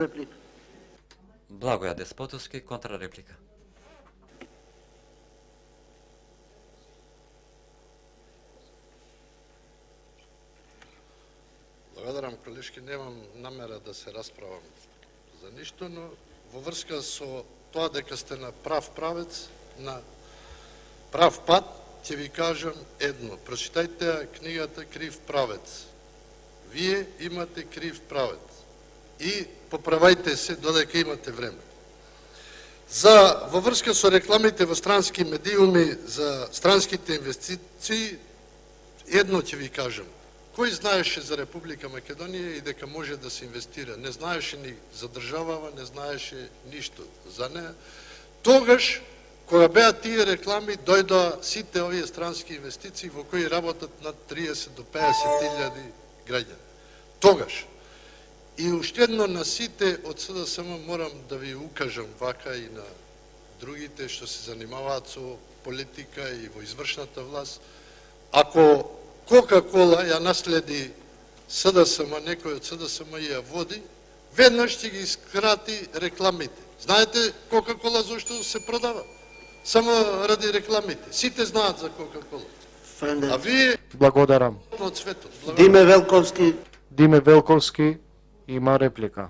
Реплика. Благоја Деспотовски, контрареплика. Благодарам, колешки, немам намера да се расправам за ништо, но во врска со тоа дека сте на прав правец, на прав пат, ќе ви кажам едно. Прочитајте книгата Крив правец. Вие имате крив правец. И поправајте се додека имате време. Во врска со рекламите во странски медиуми за странските инвестиции, едно ќе ви кажам. Кој знаеше за Република Македонија и дека може да се инвестира? Не знаеше ни за државава, не знаеше ништо за неа. Тогаш, кога беа тие реклами, дојдоа сите овие странски инвестиции во кои работат над 30 до 50.000 граѓани. Тогаш. И уште едно на сите од СДСМ морам да ви укажам, вака и на другите што се занимаваат со политика и во извршната власт, ако Кока-кола ја наследи СДСМ, некој од СДСМ ја води, веднаш ќе ги скрати рекламите. Знаете Кока-кола зашто се продава? Само ради рекламите. Сите знаат за Кока-кола. А вие Благодарам. од светот. Диме Велковски. Диме Велковски има реплика.